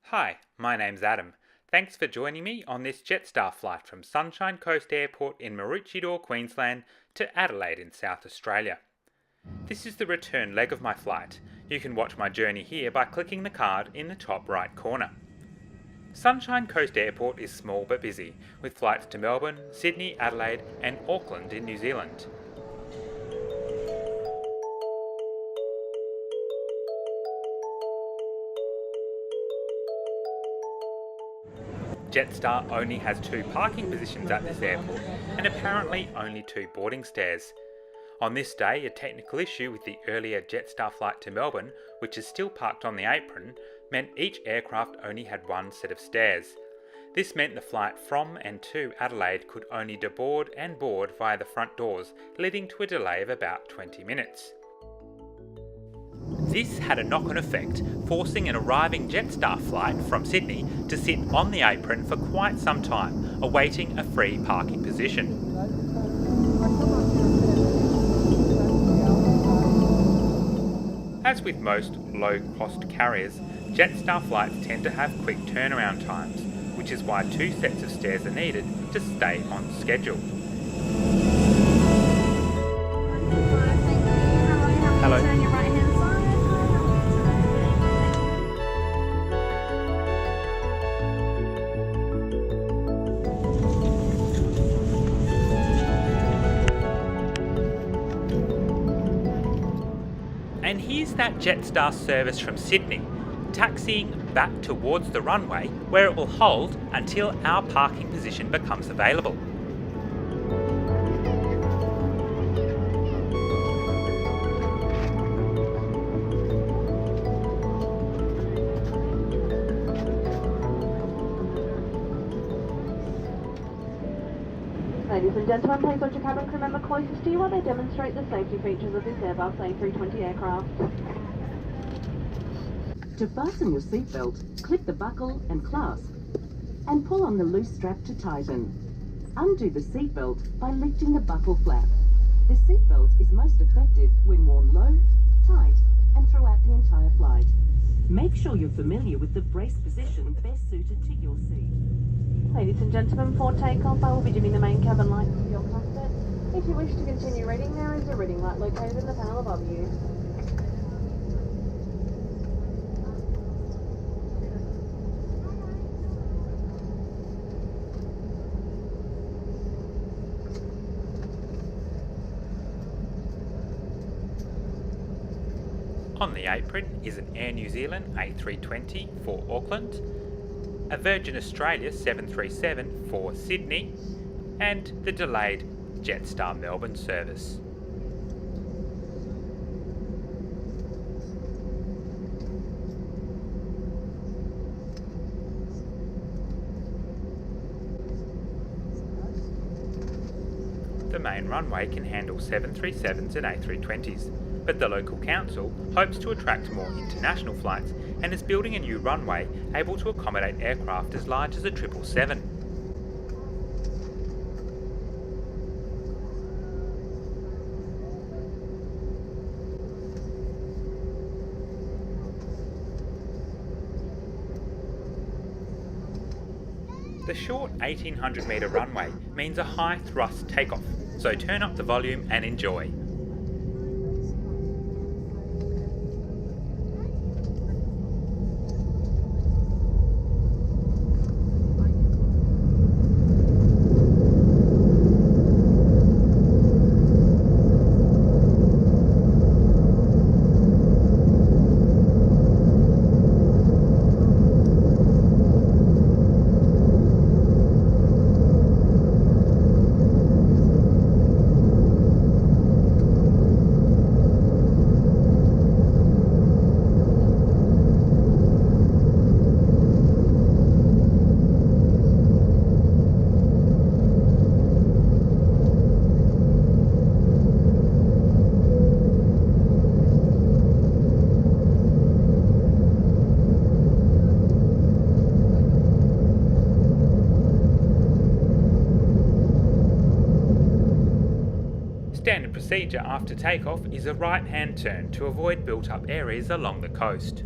Hi, my name's Adam. Thanks for joining me on this Jetstar flight from Sunshine Coast Airport in Maroochydore, Queensland to Adelaide in South Australia. This is the return leg of my flight. You can watch my journey here by clicking the card in the top right corner. Sunshine Coast Airport is small but busy, with flights to Melbourne, Sydney, Adelaide and Auckland in New Zealand. Jetstar only has 2 parking positions at this airport and apparently only 2 boarding stairs. On this day, a technical issue with the earlier Jetstar flight to Melbourne, which is still parked on the apron, meant each aircraft only had 1 set of stairs. This meant the flight from and to Adelaide could only deboard and board via the front doors, leading to a delay of about 20 minutes. This had a knock-on effect, forcing an arriving Jetstar flight from Sydney to sit on the apron for quite some time, awaiting a free parking position. As with most low-cost carriers, Jetstar flights tend to have quick turnaround times, which is why 2 sets of stairs are needed to stay on schedule. Hello. And here's that Jetstar service from Sydney, taxiing back towards the runway where it will hold until our parking position becomes available. Ladies and gentlemen, please watch your cabin crew member closest to you while they demonstrate the safety features of this Airbus A320 aircraft. To fasten your seatbelt, clip the buckle and clasp, and pull on the loose strap to tighten. Undo the seatbelt by lifting the buckle flap. The seatbelt is most effective when worn low, tight, and throughout the entire flight. Make sure you're familiar with the brace position best suited to your seat. Ladies and gentlemen, for takeoff, I will be dimming the main cabin lights for your comfort. If you wish to continue reading, there is a reading light located in the panel above you. On the apron is an Air New Zealand A320 for Auckland, a Virgin Australia 737 for Sydney, and the delayed Jetstar Melbourne service. The main runway can handle 737s and A320s, but the local council hopes to attract more international flights and is building a new runway able to accommodate aircraft as large as a 777. The short 1800 metre runway means a high thrust takeoff, so turn up the volume and enjoy. Standard procedure after takeoff is a right-hand turn to avoid built-up areas along the coast.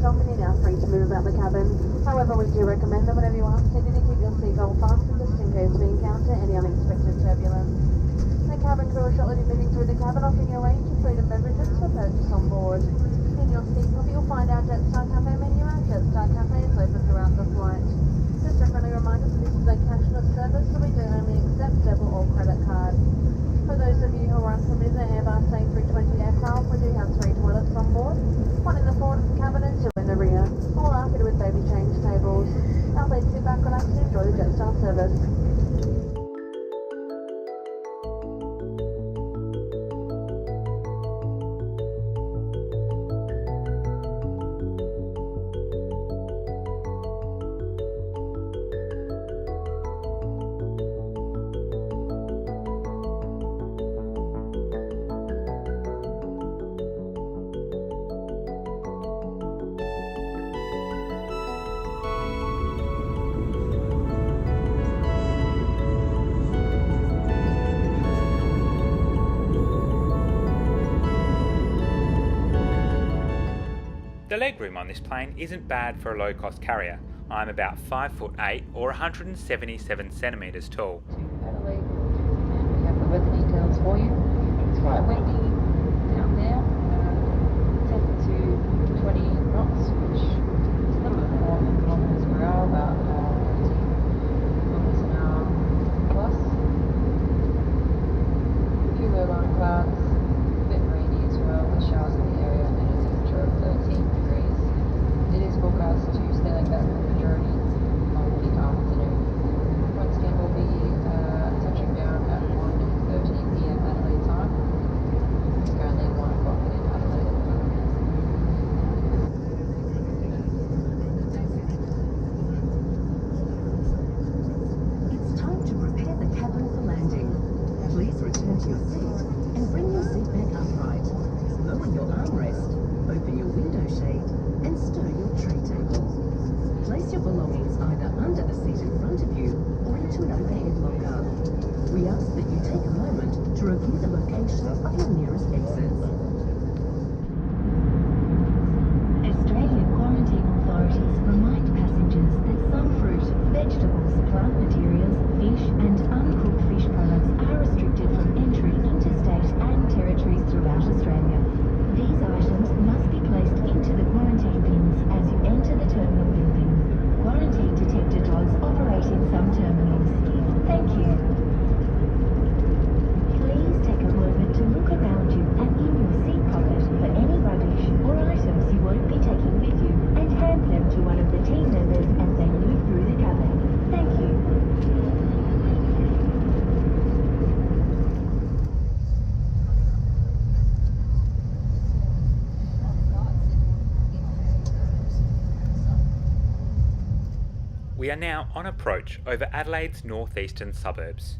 switched off and you're now free to move about the cabin. However, we do recommend that whenever you are seated, you keep your seatbelt fastened just in case we encounter any unexpected turbulence. The cabin crew will shortly be moving through the cabin, offering you a range of food and beverages for purchase on board. In your seat pocket, you'll find our Jetstar Cafe menu. Our Jetstar Cafe is open throughout the flight. Just a friendly reminder that this is a cashless service, so we do only accept debit or credit cards. For those of you who are unfamiliar with the Airbus A320 aircraft, we do have 3 toilets on board, 1 in the forward of the cabin and 2 in the rear, all outfitted with baby change tables. Now please sit back, relax and enjoy the Jetstar service. The legroom on this plane isn't bad for a low-cost carrier. I'm about 5'8" or 177 centimetres tall. Adelaide, and we have the weather details for you. It's quite windy down there, 10 to 20 knots, which is a little bit more than kilometres per hour, about 15 kilometres an hour plus. A few low-lying clouds, a bit rainy as well, with showers in the area, and a temperature of 13 degrees. It is forecast to stay like that for the majority of the afternoon. Queensland will be touching down at 1:30 p.m. Adelaide time. It's currently 1 o'clock in Adelaide at the moment. It's time to prepare the cabin for landing. Please return to your seat and bring your seat back upright. Lower your armrest, open your window shade, and stir your tray table. Place your belongings either under the seat in front of you or into an overhead locker. We ask that you take a moment to review the location of your nearest exits. Australian quarantine authorities remind passengers that some fruit, vegetables, plant materials, fish and uncooked fish products are restricted from entry into state and territories throughout Australia. These items must be placed into the quarantine bins as you enter the terminal building. Quarantine detector dogs operate in some terminals. Thank you. Please take a moment to look around you and in your seat pocket for any rubbish or items you won't be taking with you and hand them to one of the team members as they move through the cabin. Thank you. We are now on approach over Adelaide's northeastern suburbs.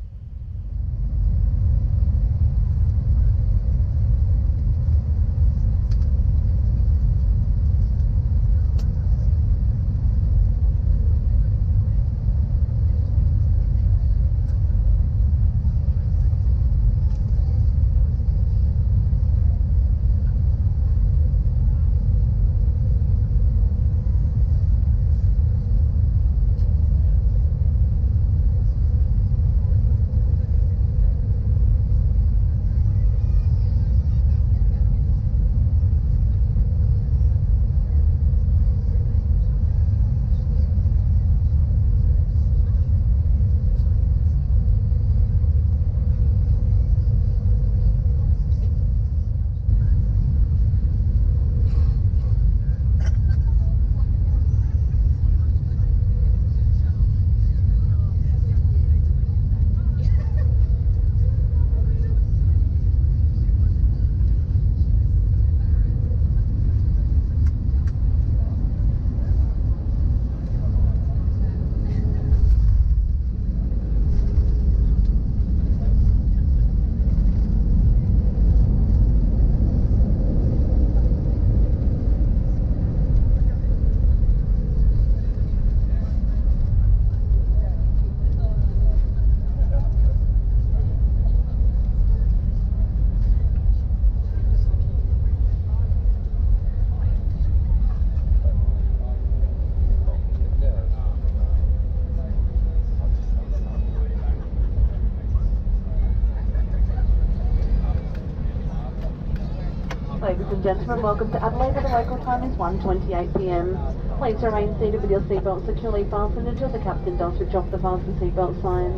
and gentlemen, welcome to Adelaide, where the local time is 1:28 p.m. Please remain seated with your seatbelt securely fastened until the captain does switch off the fasten seatbelt sign.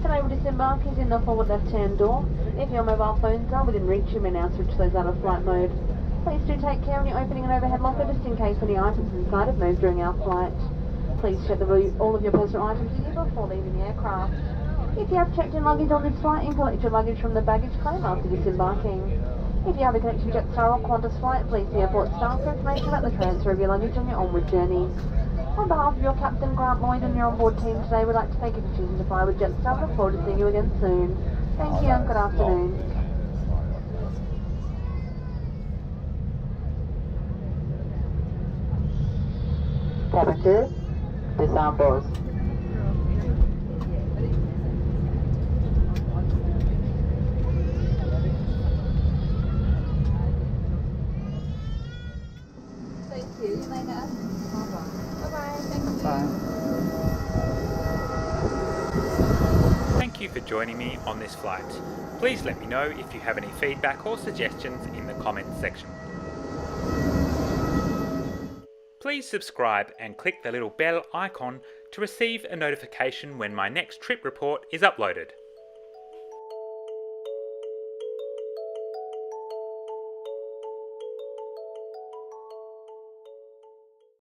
Today we'll disembark is in the forward left-hand door. If your mobile phones are within reach, you may now switch those out of flight mode. Please do take care when you're opening an overhead locker, just in case any items inside have moved during our flight. Please check that all of your personal items are here before leaving the aircraft. If you have checked in luggage on this flight, you can collect your luggage from the baggage claim after disembarking. If you have a connection to Jetstar or Qantas flight, please see airport staff for information about the transfer of your luggage on your onward journey. On behalf of your captain, Grant Lloyd, and your onboard team today, we'd like to thank you for choosing to fly with Jetstar. Look forward to seeing you again soon. Thank you and good afternoon. Cabin crew, disarm doors. Thank you, Elena. Bye-bye. Thank you. Bye. Thank you for joining me on this flight. Please let me know if you have any feedback or suggestions in the comments section. Please subscribe and click the little bell icon to receive a notification when my next trip report is uploaded.